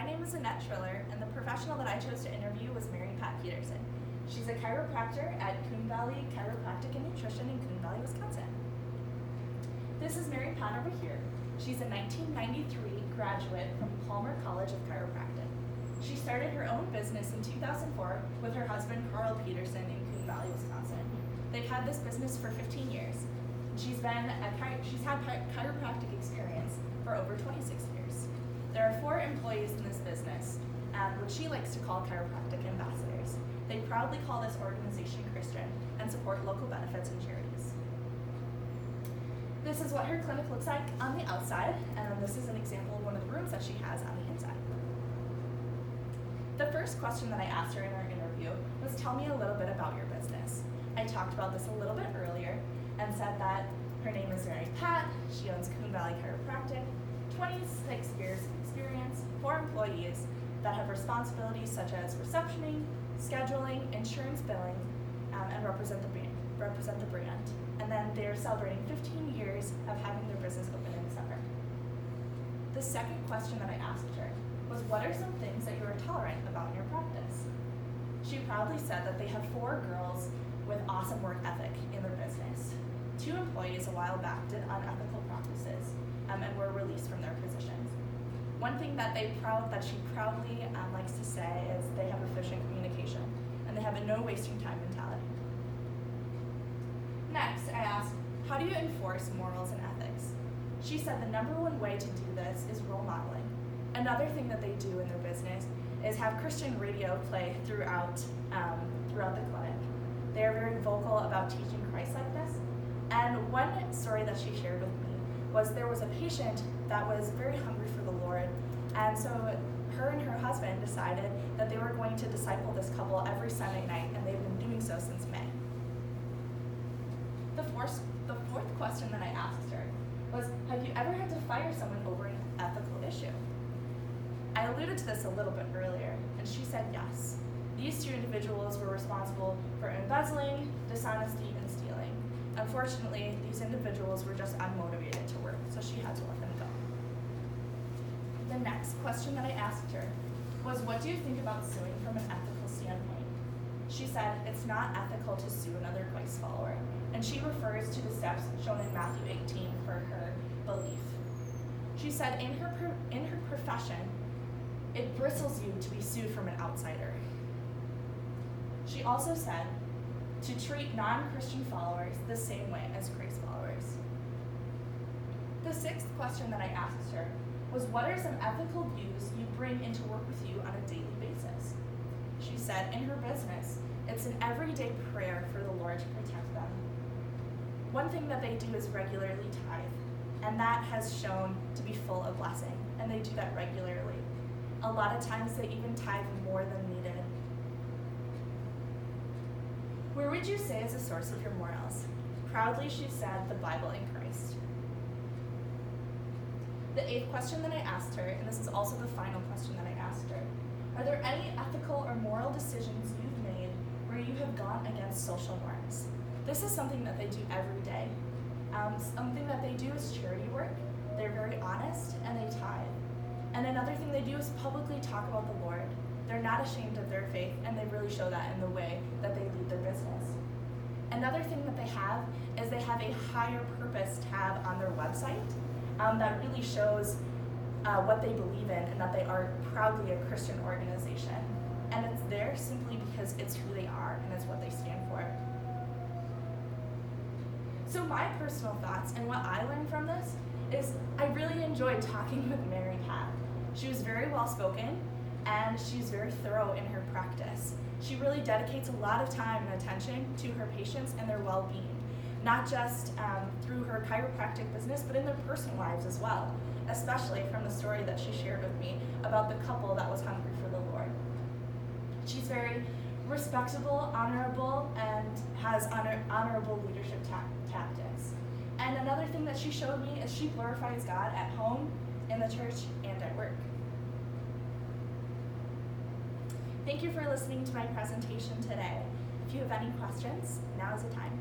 My name is Annette Triller, and the professional that I chose to interview was MaryPat Peterson. She's a chiropractor at Coon Valley Chiropractic and Nutrition in Coon Valley, Wisconsin. This is MaryPat over here. She's a 1993 graduate from Palmer College of Chiropractic. She started her own business in 2004 with her husband, Carl Peterson, in Coon Valley, Wisconsin. They've had this business for 15 years. She's had chiropractic experience for over 26 years. There are 4 employees in this business, which she likes to call chiropractic ambassadors. They proudly call this organization Christian and support local benefits and charities. This is what her clinic looks like on the outside, and this is an example of one of the rooms that she has on the inside. The first question that I asked her in our interview was, tell me a little bit about your business. I talked about this a little bit earlier and said that her name is MaryPat, she owns Coon Valley Chiropractic, 26 years of experience, 4 employees that have responsibilities such as receptioning, scheduling, insurance billing, and represent the brand. And then they're celebrating 15 years of having their business open in December. The second question that I asked her was, what are some things that you are tolerant about in your practice? She proudly said that they have 4 girls with awesome work ethic in their business. 2 employees a while back did unethical practices and were released from their positions. One thing that she proudly likes to say is they have efficient communication and they have a no wasting time mentality. Next, I asked, how do you enforce morals and ethics? She said the number one way to do this is role modeling. Another thing that they do in their business is have Christian radio play throughout the clinic. They are very vocal about teaching Christ-likeness. And one story that she shared with me was there was a patient that was very hungry for the Lord. And so her and her husband decided that they were going to disciple this couple every Sunday night, and they've been doing so since May. The fourth question that I asked her was, have you ever had to fire someone over an ethical issue? I alluded to this a little bit earlier, and she said yes. These 2 individuals were responsible for embezzling, dishonesty, and stealing. Unfortunately, these individuals were just unmotivated to work, so she had to let them go. The next question that I asked her was, what do you think about suing from an ethical standpoint? She said it's not ethical to sue another Christ follower, and she refers to the steps shown in Matthew 18 for her belief. She said in her profession, it bristles you to be sued from an outsider. She also said to treat non-Christian followers the same way as Christ followers. The 6th question that I asked her was, what are some ethical views you bring into work with you on a daily basis? She said in her business, it's an everyday prayer for the Lord to protect them. One thing that they do is regularly tithe, and that has shown to be full of blessing, and they do that regularly. A lot of times they even tithe more than needed. Where would you say is the source of your morals? Proudly, she said, the Bible and Christ. The 8th question that I asked her, and this is also the final question that I asked her, are there any ethical or moral decisions you've made where you have gone against social norms? This is something that they do every day. Something that they do is charity work. They're very honest, and they tithe. And another thing they do is publicly talk about the Lord. They're not ashamed of their faith, and they really show that in the way that they lead their business. Another thing that they have is they have a higher purpose tab on their website that really shows what they believe in and that they are proudly a Christian organization. And it's there simply because it's who they are and it's what they stand for. So my personal thoughts and what I learned from this is I really enjoyed talking with MaryPat. She was very well spoken, and she's very thorough in her practice. She really dedicates a lot of time and attention to her patients and their well-being, not just through her chiropractic business, but in their personal lives as well, especially from the story that she shared with me about the couple that was hungry for the Lord. She's very respectable, honorable, and has honorable leadership tactics. And another thing that she showed me is she glorifies God at home, in the church, and at work. Thank you for listening to my presentation today. If you have any questions, now is the time.